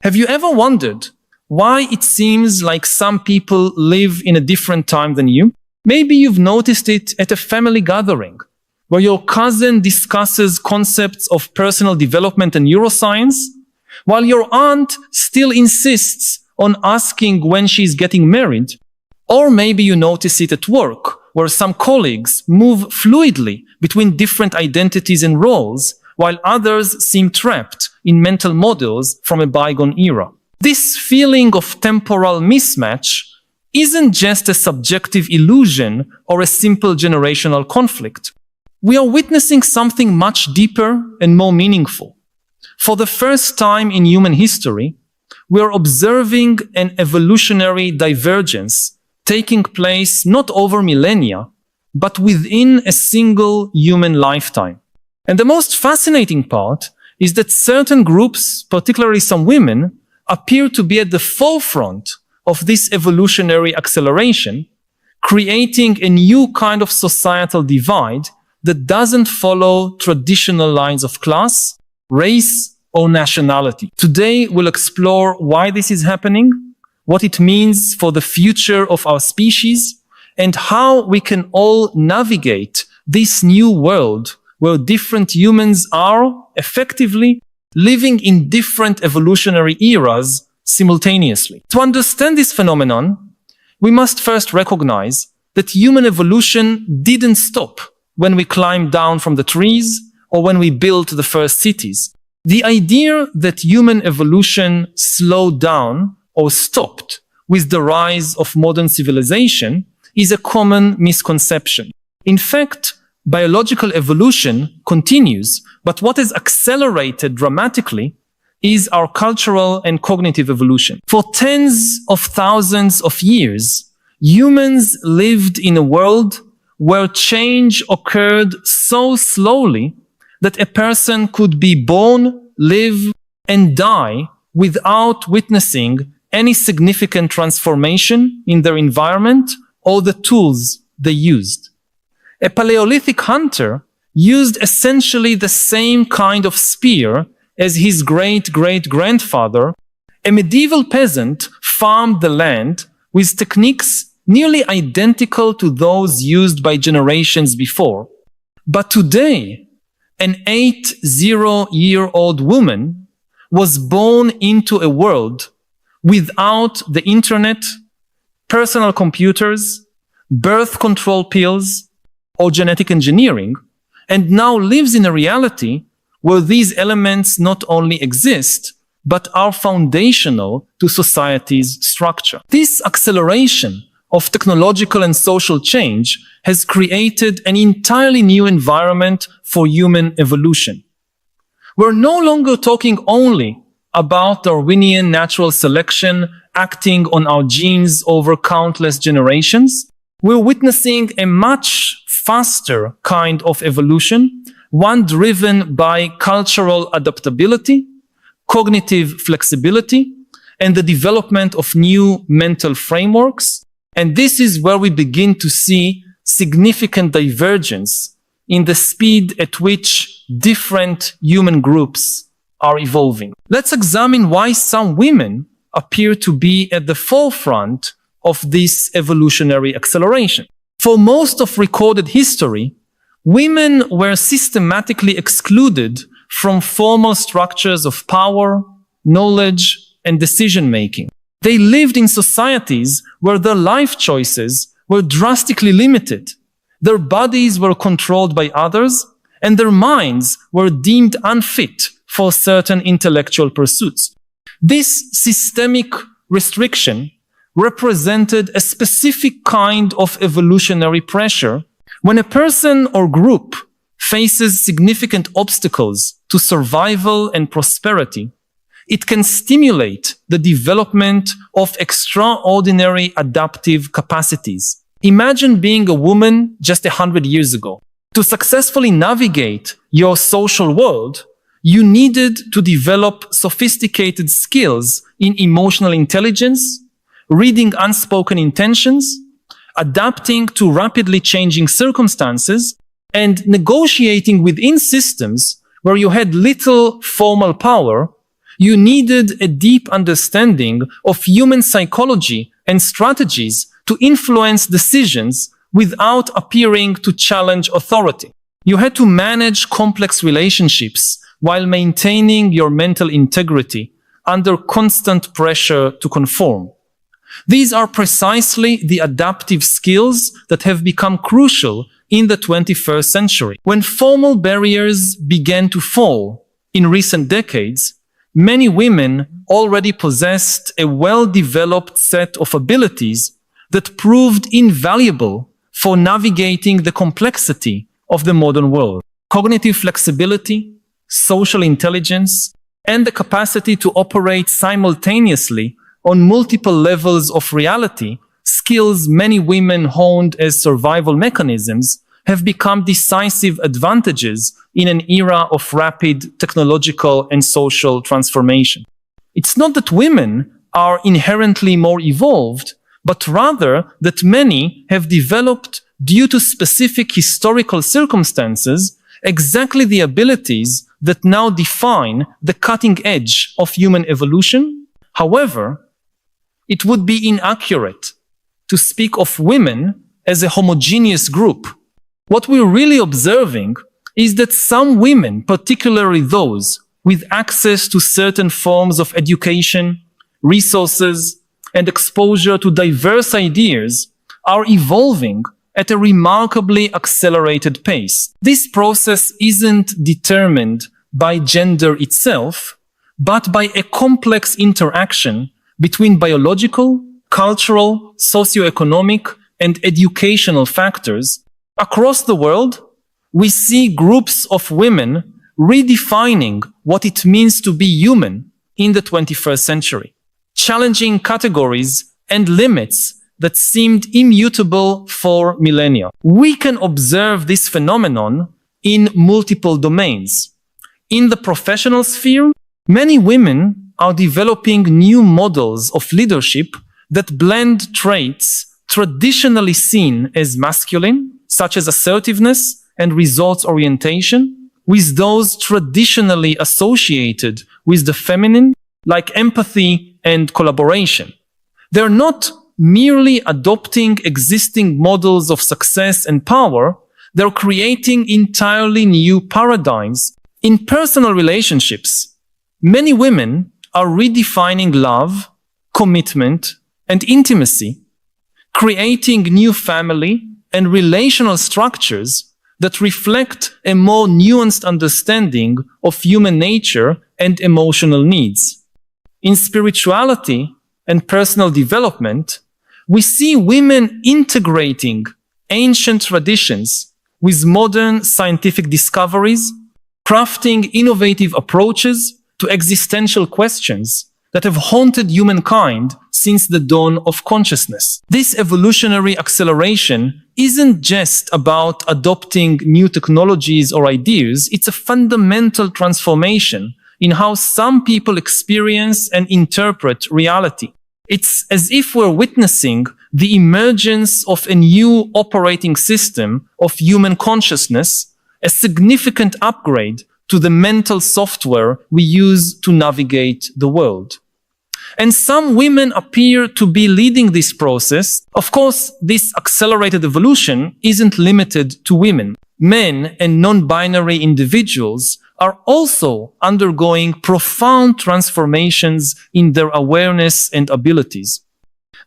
Have you ever wondered why it seems like some people live in a different time than you? Maybe you've noticed it at a family gathering, where your cousin discusses concepts of personal development and neuroscience, while your aunt still insists on asking when she's getting married. Or maybe you notice it at work, where some colleagues move fluidly between different identities and roles, while others seem trapped in mental models from a bygone era. This feeling of temporal mismatch isn't just a subjective illusion or a simple generational conflict. We are witnessing something much deeper and more meaningful. For the first time in human history, we are observing an evolutionary divergence taking place not over millennia, but within a single human lifetime. And the most fascinating part is that certain groups, particularly some women, appear to be at the forefront of this evolutionary acceleration, creating a new kind of societal divide that doesn't follow traditional lines of class, race, or nationality. Today, we'll explore why this is happening, what it means for the future of our species, and how we can all navigate this new world where different humans are effectively living in different evolutionary eras simultaneously. To understand this phenomenon, we must first recognize that human evolution didn't stop when we climbed down from the trees or when we built the first cities. The idea that human evolution slowed down or stopped with the rise of modern civilization is a common misconception. In fact, biological evolution continues, but what has accelerated dramatically is our cultural and cognitive evolution. For tens of thousands of years, humans lived in a world where change occurred so slowly that a person could be born, live, and die without witnessing any significant transformation in their environment or the tools they used. A Paleolithic hunter used essentially the same kind of spear as his great-great-grandfather. A medieval peasant farmed the land with techniques nearly identical to those used by generations before. But today, an 80-year-old woman was born into a world without the internet, personal computers, birth control pills, or genetic engineering, and now lives in a reality where these elements not only exist, but are foundational to society's structure. This acceleration of technological and social change has created an entirely new environment for human evolution. We're no longer talking only about Darwinian natural selection acting on our genes over countless generations. We're witnessing a much faster kind of evolution, one driven by cultural adaptability, cognitive flexibility, and the development of new mental frameworks. And this is where we begin to see significant divergence in the speed at which different human groups are evolving. Let's examine why some women appear to be at the forefront of this evolutionary acceleration. For most of recorded history, women were systematically excluded from formal structures of power, knowledge, and decision-making. They lived in societies where their life choices were drastically limited. Their bodies were controlled by others, and their minds were deemed unfit for certain intellectual pursuits. This systemic restriction represented a specific kind of evolutionary pressure. When a person or group faces significant obstacles to survival and prosperity, it can stimulate the development of extraordinary adaptive capacities. Imagine being a woman just 100 years ago. To successfully navigate your social world, you needed to develop sophisticated skills in emotional intelligence, reading unspoken intentions, adapting to rapidly changing circumstances, and negotiating within systems where you had little formal power. You needed a deep understanding of human psychology and strategies to influence decisions without appearing to challenge authority. You had to manage complex relationships while maintaining your mental integrity under constant pressure to conform. These are precisely the adaptive skills that have become crucial in the 21st century. When formal barriers began to fall in recent decades, many women already possessed a well-developed set of abilities that proved invaluable for navigating the complexity of the modern world. Cognitive flexibility, social intelligence, and the capacity to operate simultaneously on multiple levels of reality, skills many women honed as survival mechanisms, have become decisive advantages in an era of rapid technological and social transformation. It's not that women are inherently more evolved, but rather that many have developed, due to specific historical circumstances, exactly the abilities that now define the cutting edge of human evolution. However, it would be inaccurate to speak of women as a homogeneous group. What we're really observing is that some women, particularly those with access to certain forms of education, resources, and exposure to diverse ideas, are evolving at a remarkably accelerated pace. This process isn't determined by gender itself, but by a complex interaction between biological, cultural, socioeconomic, and educational factors. Across the world, we see groups of women redefining what it means to be human in the 21st century, challenging categories and limits that seemed immutable for millennia. We can observe this phenomenon in multiple domains. In the professional sphere, many women are developing new models of leadership that blend traits traditionally seen as masculine, such as assertiveness and results orientation, with those traditionally associated with the feminine, like empathy and collaboration. They're not merely adopting existing models of success and power, they're creating entirely new paradigms. In personal relationships, many women are redefining love, commitment, and intimacy, creating new family and relational structures that reflect a more nuanced understanding of human nature and emotional needs. In spirituality and personal development, we see women integrating ancient traditions with modern scientific discoveries, crafting innovative approaches to existential questions that have haunted humankind since the dawn of consciousness. This evolutionary acceleration isn't just about adopting new technologies or ideas, it's a fundamental transformation in how some people experience and interpret reality. It's as if we're witnessing the emergence of a new operating system of human consciousness, a significant upgrade to the mental software we use to navigate the world. And some women appear to be leading this process. Of course, this accelerated evolution isn't limited to women. Men and non-binary individuals are also undergoing profound transformations in their awareness and abilities.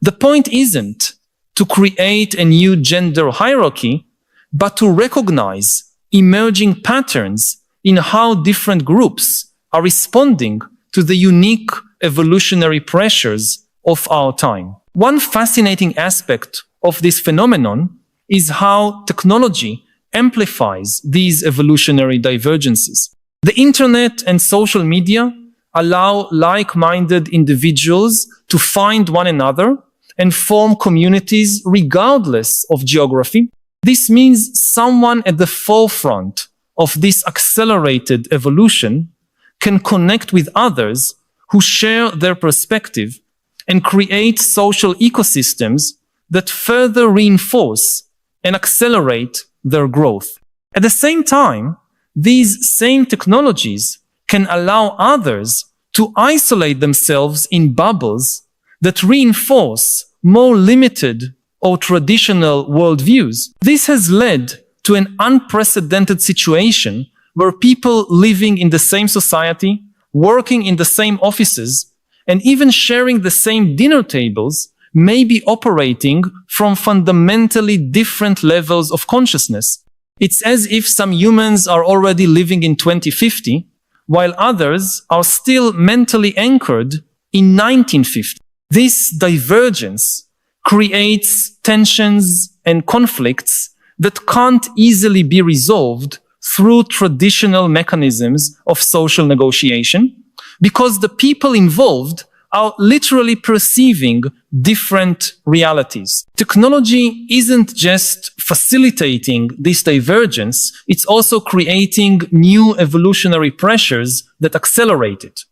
The point isn't to create a new gender hierarchy, but to recognize emerging patterns in how different groups are responding to the unique evolutionary pressures of our time. One fascinating aspect of this phenomenon is how technology amplifies these evolutionary divergences. The internet and social media allow like-minded individuals to find one another and form communities regardless of geography. This means someone at the forefront of this accelerated evolution can connect with others who share their perspective and create social ecosystems that further reinforce and accelerate their growth. At the same time, these same technologies can allow others to isolate themselves in bubbles that reinforce more limited or traditional worldviews. This has led to an unprecedented situation where people living in the same society, working in the same offices, and even sharing the same dinner tables may be operating from fundamentally different levels of consciousness. It's as if some humans are already living in 2050, while others are still mentally anchored in 1950. This divergence creates tensions and conflicts that can't easily be resolved through traditional mechanisms of social negotiation, because the people involved are literally perceiving different realities. Technology isn't just facilitating this divergence, it's also creating new evolutionary pressures that accelerate it.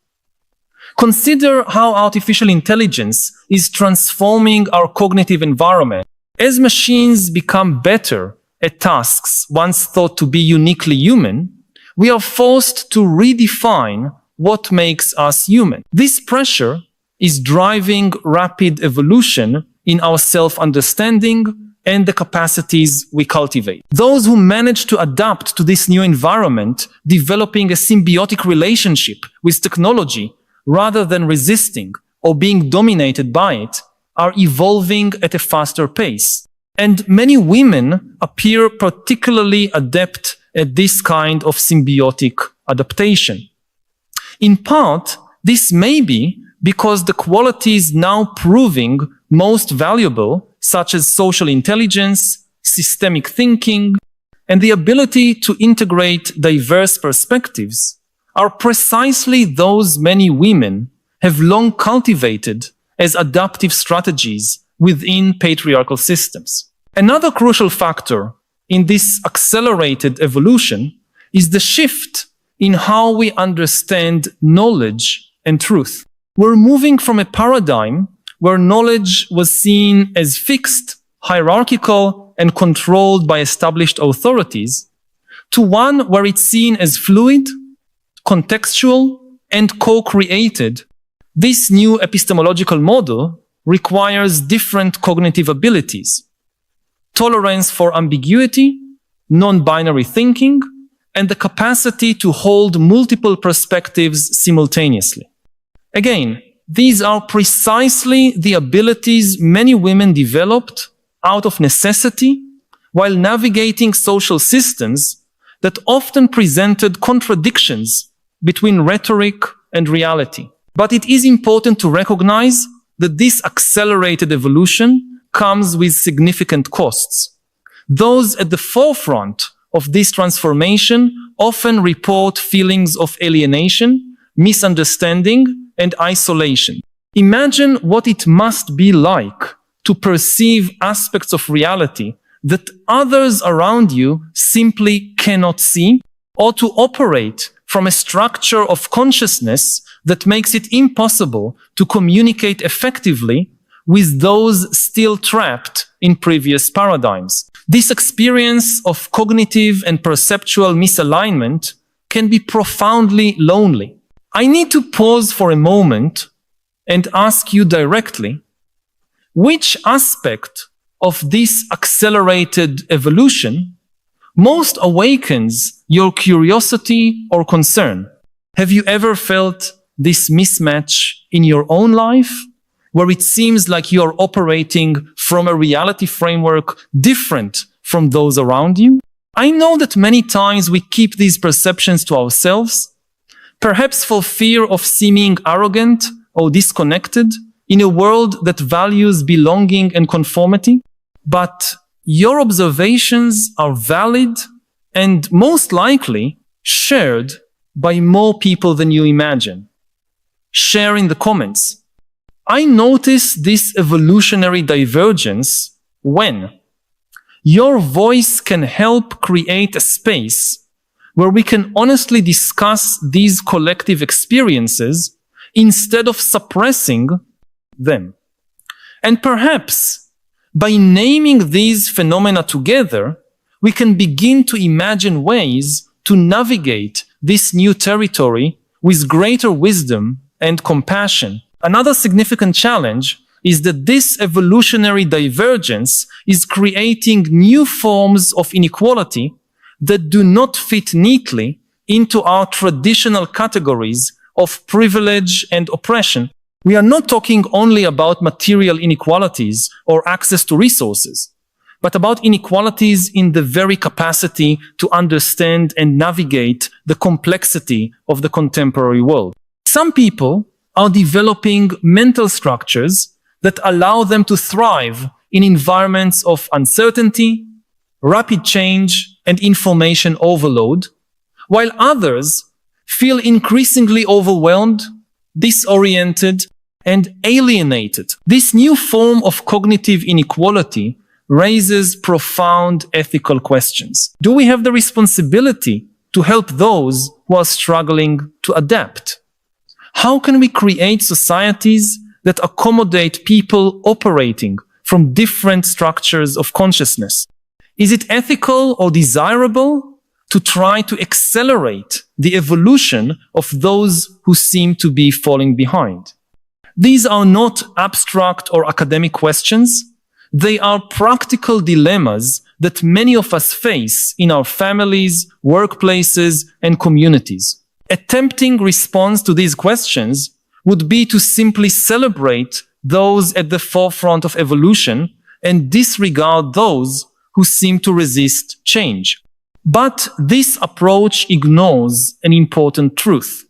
Consider how artificial intelligence is transforming our cognitive environment. As machines become better at tasks once thought to be uniquely human, we are forced to redefine what makes us human. This pressure is driving rapid evolution in our self-understanding and the capacities we cultivate. Those who manage to adapt to this new environment, developing a symbiotic relationship with technology rather than resisting or being dominated by it, are evolving at a faster pace. And many women appear particularly adept at this kind of symbiotic adaptation. In part, this may be because the qualities now proving most valuable, such as social intelligence, systemic thinking, and the ability to integrate diverse perspectives, are precisely those many women have long cultivated as adaptive strategies within patriarchal systems. Another crucial factor in this accelerated evolution is the shift in how we understand knowledge and truth. We're moving from a paradigm where knowledge was seen as fixed, hierarchical, and controlled by established authorities, to one where it's seen as fluid, contextual, and co-created. This new epistemological model requires different cognitive abilities: tolerance for ambiguity, non-binary thinking, and the capacity to hold multiple perspectives simultaneously. Again, these are precisely the abilities many women developed out of necessity while navigating social systems that often presented contradictions between rhetoric and reality. But it is important to recognize that this accelerated evolution comes with significant costs. Those at the forefront of this transformation often report feelings of alienation, misunderstanding, and isolation. Imagine what it must be like to perceive aspects of reality that others around you simply cannot see, or to operate from a structure of consciousness that makes it impossible to communicate effectively with those still trapped in previous paradigms. This experience of cognitive and perceptual misalignment can be profoundly lonely. I need to pause for a moment and ask you directly, which aspect of this accelerated evolution most awakens your curiosity or concern? Have you ever felt this mismatch in your own life, where it seems like you are operating from a reality framework different from those around you? I know that many times we keep these perceptions to ourselves, perhaps for fear of seeming arrogant or disconnected in a world that values belonging and conformity. But your observations are valid and most likely shared by more people than you imagine. Share in the comments. I notice this evolutionary divergence when your voice can help create a space where we can honestly discuss these collective experiences instead of suppressing them. And perhaps by naming these phenomena together, we can begin to imagine ways to navigate this new territory with greater wisdom and compassion. Another significant challenge is that this evolutionary divergence is creating new forms of inequality that do not fit neatly into our traditional categories of privilege and oppression. We are not talking only about material inequalities or access to resources, but about inequalities in the very capacity to understand and navigate the complexity of the contemporary world. Some people are developing mental structures that allow them to thrive in environments of uncertainty, rapid change, and information overload, while others feel increasingly overwhelmed, disoriented, and alienated. This new form of cognitive inequality raises profound ethical questions. Do we have the responsibility to help those who are struggling to adapt? How can we create societies that accommodate people operating from different structures of consciousness? Is it ethical or desirable to try to accelerate the evolution of those who seem to be falling behind? These are not abstract or academic questions. They are practical dilemmas that many of us face in our families, workplaces, and communities. Attempting response to these questions would be to simply celebrate those at the forefront of evolution and disregard those who seem to resist change. But this approach ignores an important truth.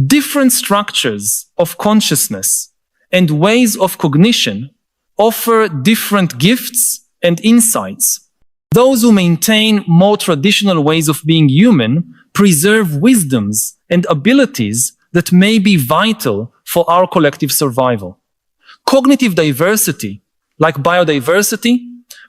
Different structures of consciousness and ways of cognition offer different gifts and insights. Those who maintain more traditional ways of being human preserve wisdoms and abilities that may be vital for our collective survival. Cognitive diversity, like biodiversity,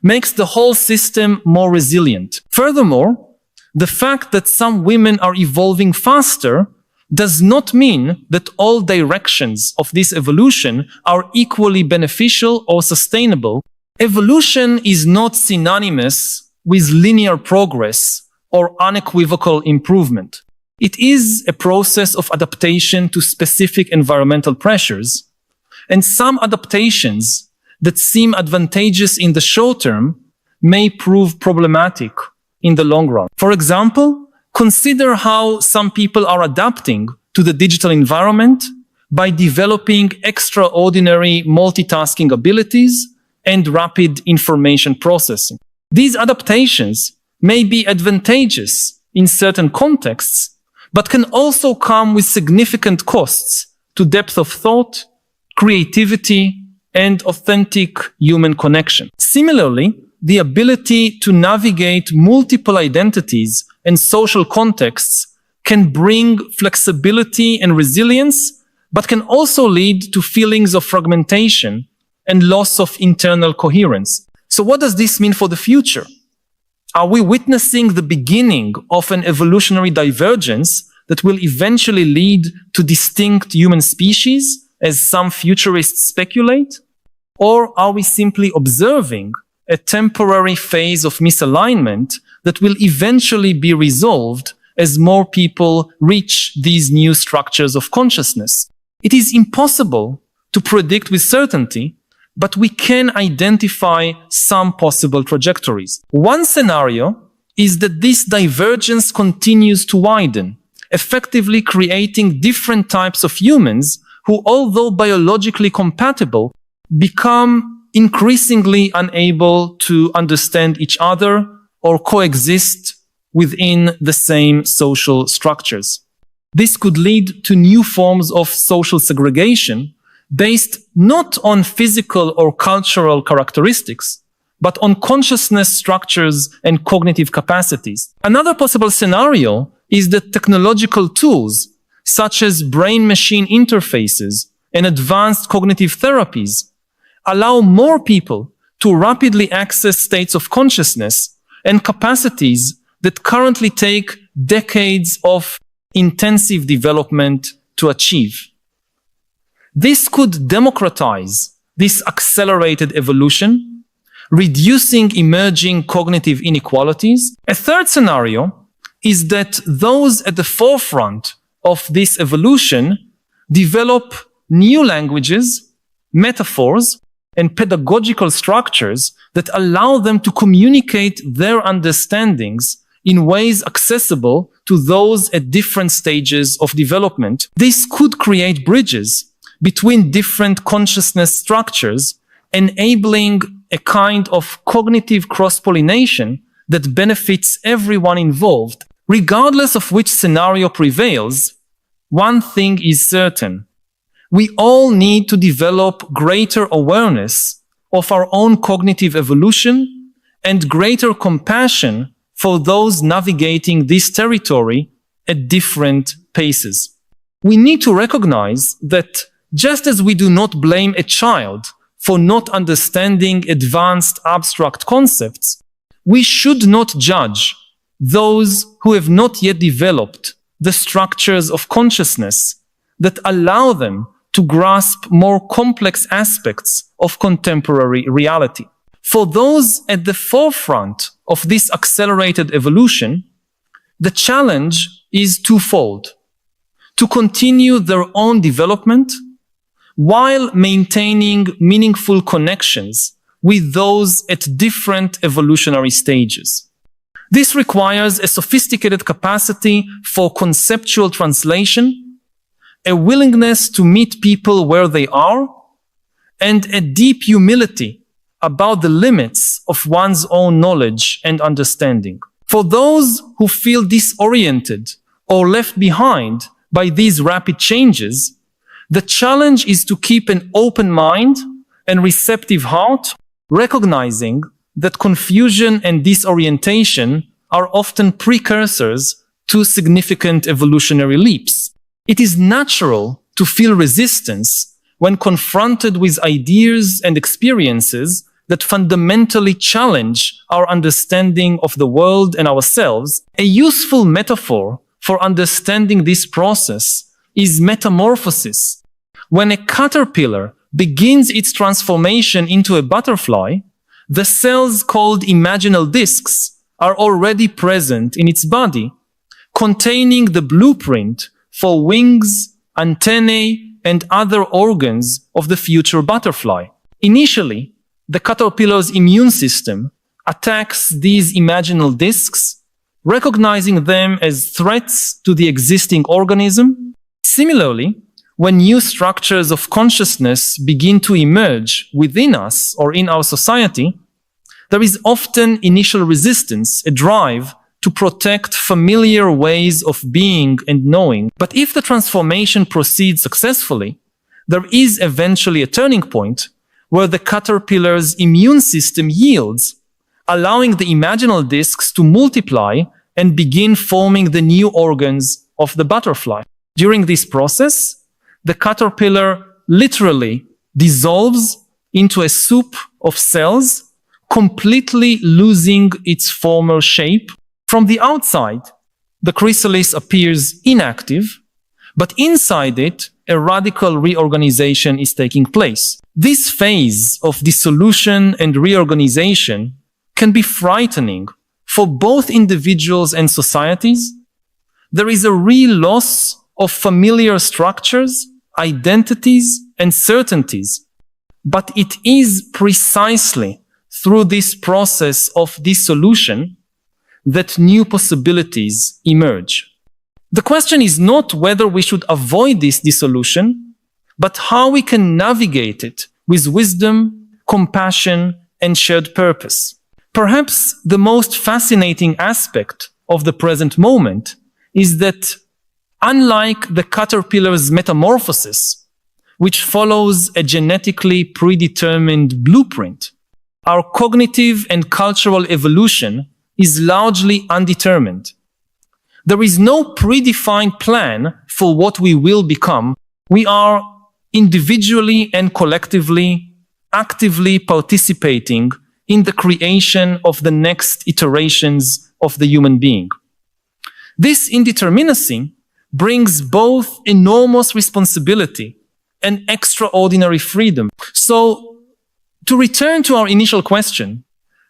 makes the whole system more resilient. Furthermore, the fact that some women are evolving faster does not mean that all directions of this evolution are equally beneficial or sustainable. Evolution is not synonymous with linear progress or unequivocal improvement. It is a process of adaptation to specific environmental pressures, and some adaptations that seem advantageous in the short term may prove problematic in the long run. For example, consider how some people are adapting to the digital environment by developing extraordinary multitasking abilities and rapid information processing. These adaptations may be advantageous in certain contexts, but can also come with significant costs to depth of thought, creativity, and authentic human connection. Similarly, the ability to navigate multiple identities and social contexts can bring flexibility and resilience, but can also lead to feelings of fragmentation and loss of internal coherence. So what does this mean for the future? Are we witnessing the beginning of an evolutionary divergence that will eventually lead to distinct human species, as some futurists speculate? Or are we simply observing a temporary phase of misalignment that will eventually be resolved as more people reach these new structures of consciousness? It is impossible to predict with certainty, but we can identify some possible trajectories. One scenario is that this divergence continues to widen, effectively creating different types of humans who, although biologically compatible, become increasingly unable to understand each other or coexist within the same social structures. This could lead to new forms of social segregation based not on physical or cultural characteristics, but on consciousness structures and cognitive capacities. Another possible scenario is that technological tools, such as brain-machine interfaces and advanced cognitive therapies, allow more people to rapidly access states of consciousness and capacities that currently take decades of intensive development to achieve. This could democratize this accelerated evolution, reducing emerging cognitive inequalities. A third scenario is that those at the forefront of this evolution develop new languages, metaphors, and pedagogical structures that allow them to communicate their understandings in ways accessible to those at different stages of development. This could create bridges between different consciousness structures, enabling a kind of cognitive cross-pollination that benefits everyone involved. Regardless of which scenario prevails, one thing is certain. We all need to develop greater awareness of our own cognitive evolution and greater compassion for those navigating this territory at different paces. We need to recognize that just as we do not blame a child for not understanding advanced abstract concepts, we should not judge those who have not yet developed the structures of consciousness that allow them to grasp more complex aspects of contemporary reality. For those at the forefront of this accelerated evolution, the challenge is twofold: to continue their own development while maintaining meaningful connections with those at different evolutionary stages. This requires a sophisticated capacity for conceptual translation, a willingness to meet people where they are, and a deep humility about the limits of one's own knowledge and understanding. For those who feel disoriented or left behind by these rapid changes, the challenge is to keep an open mind and receptive heart, recognizing that confusion and disorientation are often precursors to significant evolutionary leaps. It is natural to feel resistance when confronted with ideas and experiences that fundamentally challenge our understanding of the world and ourselves. A useful metaphor for understanding this process is metamorphosis. When a caterpillar begins its transformation into a butterfly, the cells called imaginal discs are already present in its body, containing the blueprint for wings, antennae, and other organs of the future butterfly. Initially, the caterpillar's immune system attacks these imaginal discs, recognizing them as threats to the existing organism. Similarly, when new structures of consciousness begin to emerge within us or in our society, there is often initial resistance, a drive to protect familiar ways of being and knowing. But if the transformation proceeds successfully, there is eventually a turning point where the caterpillar's immune system yields, allowing the imaginal discs to multiply and begin forming the new organs of the butterfly. During this process, the caterpillar literally dissolves into a soup of cells, completely losing its former shape. From the outside, the chrysalis appears inactive, but inside it, a radical reorganization is taking place. This phase of dissolution and reorganization can be frightening for both individuals and societies. There is a real loss of familiar structures, identities, and certainties. But it is precisely through this process of dissolution that new possibilities emerge. The question is not whether we should avoid this dissolution, but how we can navigate it with wisdom, compassion, and shared purpose. Perhaps the most fascinating aspect of the present moment is that, unlike the caterpillar's metamorphosis, which follows a genetically predetermined blueprint, our cognitive and cultural evolution is largely undetermined. There is no predefined plan for what we will become. We are individually and collectively actively participating in the creation of the next iterations of the human being. This indeterminacy brings both enormous responsibility and extraordinary freedom. So, to return to our initial question,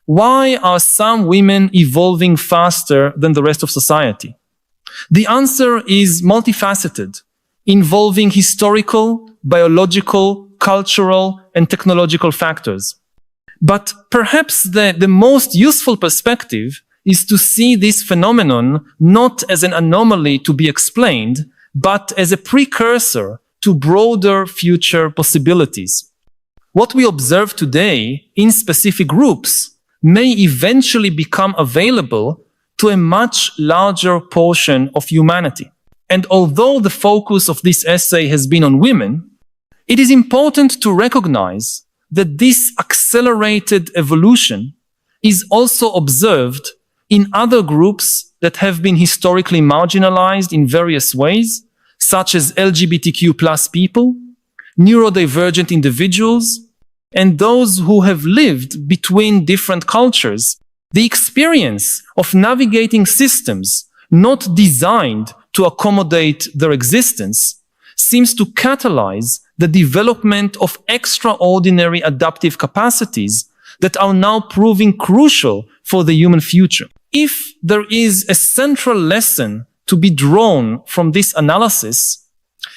why are some women evolving faster than the rest of society? The answer is multifaceted, involving historical, biological, cultural, and technological factors. But perhaps the most useful perspective is to see this phenomenon not as an anomaly to be explained, but as a precursor to broader future possibilities. What we observe today in specific groups may eventually become available to a much larger portion of humanity. And although the focus of this essay has been on women, it is important to recognize that this accelerated evolution is also observed in other groups that have been historically marginalized in various ways, such as LGBTQ+ people, neurodivergent individuals, and those who have lived between different cultures. The experience of navigating systems not designed to accommodate their existence seems to catalyze the development of extraordinary adaptive capacities that are now proving crucial for the human future. If there is a central lesson to be drawn from this analysis,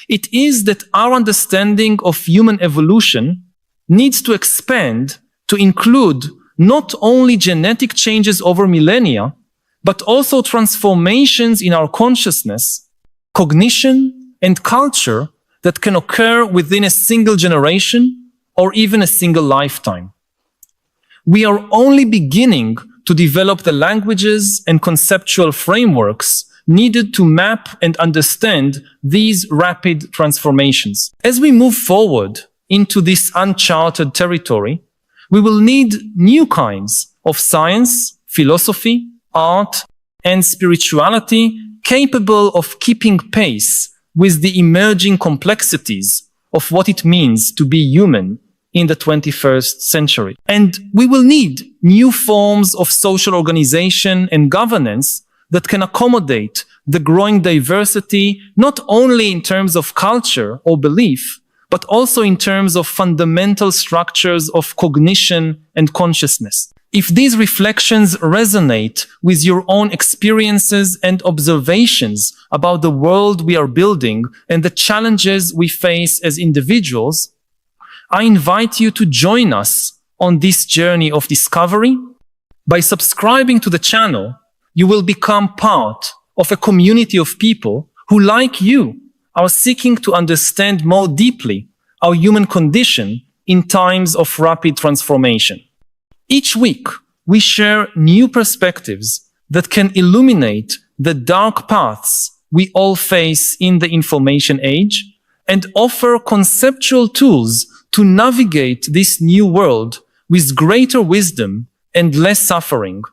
it is that our understanding of human evolution needs to expand to include not only genetic changes over millennia, but also transformations in our consciousness, cognition, and culture that can occur within a single generation or even a single lifetime. We are only beginning to develop the languages and conceptual frameworks needed to map and understand these rapid transformations. As we move forward into this uncharted territory, we will need new kinds of science, philosophy, art, and spirituality capable of keeping pace with the emerging complexities of what it means to be human in the 21st century. And we will need new forms of social organization and governance that can accommodate the growing diversity, not only in terms of culture or belief, but also in terms of fundamental structures of cognition and consciousness. If these reflections resonate with your own experiences and observations about the world we are building and the challenges we face as individuals, I invite you to join us on this journey of discovery. By subscribing to the channel, you will become part of a community of people who, like you, are seeking to understand more deeply our human condition in times of rapid transformation. Each week, we share new perspectives that can illuminate the dark paths we all face in the information age and offer conceptual tools to navigate this new world with greater wisdom and less suffering.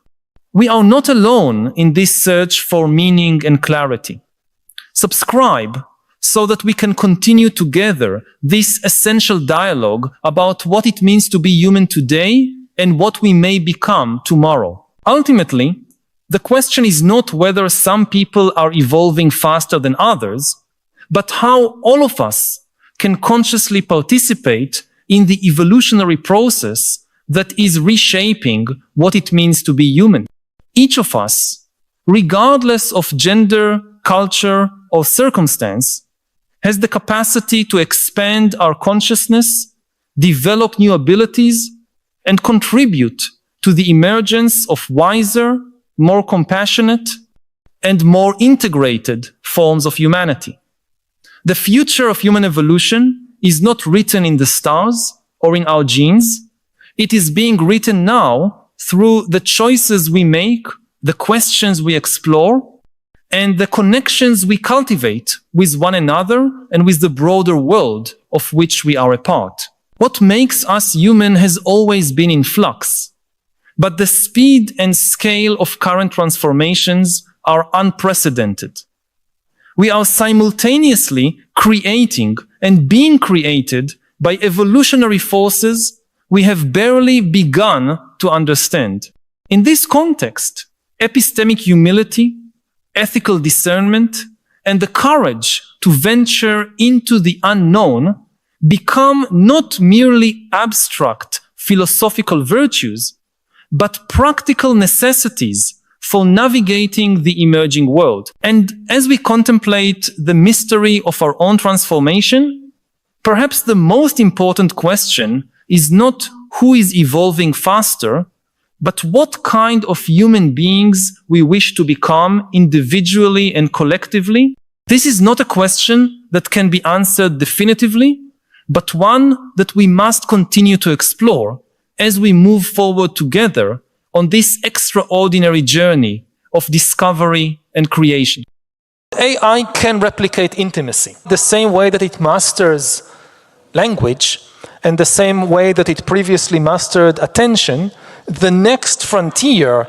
We are not alone in this search for meaning and clarity. Subscribe so that we can continue together this essential dialogue about what it means to be human today and what we may become tomorrow. Ultimately, the question is not whether some people are evolving faster than others, but how all of us can consciously participate in the evolutionary process that is reshaping what it means to be human. Each of us, regardless of gender, culture, or circumstance, has the capacity to expand our consciousness, develop new abilities, and contribute to the emergence of wiser, more compassionate, and more integrated forms of humanity. The future of human evolution is not written in the stars or in our genes. It is being written now through the choices we make, the questions we explore, and the connections we cultivate with one another and with the broader world of which we are a part. What makes us human has always been in flux, but the speed and scale of current transformations are unprecedented. We are simultaneously creating and being created by evolutionary forces we have barely begun to understand. In this context, epistemic humility, ethical discernment, and the courage to venture into the unknown become not merely abstract philosophical virtues, but practical necessities for navigating the emerging world. And as we contemplate the mystery of our own transformation, perhaps the most important question is not who is evolving faster, but what kind of human beings we wish to become individually and collectively. This is not a question that can be answered definitively, but one that we must continue to explore as we move forward together on this extraordinary journey of discovery and creation. AI can replicate intimacy, the same way that it masters language and the same way that it previously mastered attention. The next frontier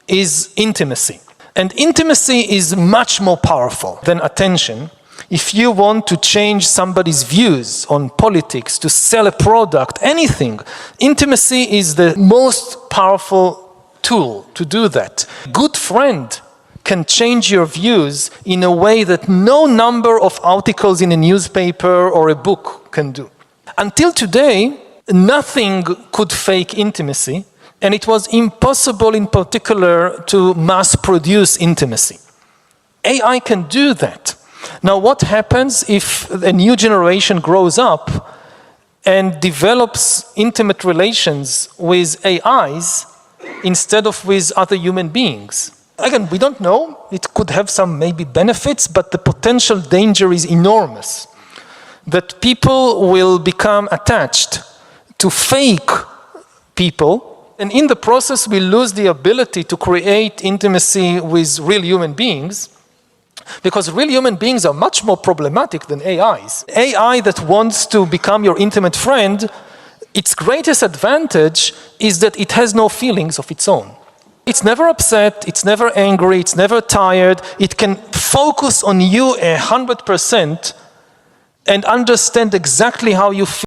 is intimacy. And intimacy is much more powerful than attention. If you want to change somebody's views on politics, to sell a product, anything, intimacy is the most powerful tool to do that. Good friend can change your views in a way that no number of articles in a newspaper or a book can do. Until today, nothing could fake intimacy, and it was impossible in particular to mass produce intimacy. AI can do that. Now, what happens if a new generation grows up and develops intimate relations with AIs instead of with other human beings? Again, we don't know. It could have some maybe benefits, but the potential danger is enormous. That people will become attached to fake people, and in the process we lose the ability to create intimacy with real human beings, because real human beings are much more problematic than AIs. AI that wants to become your intimate friend, its greatest advantage is that it has no feelings of its own. It's never upset, it's never angry, it's never tired. It can focus on you 100% and understand exactly how you feel.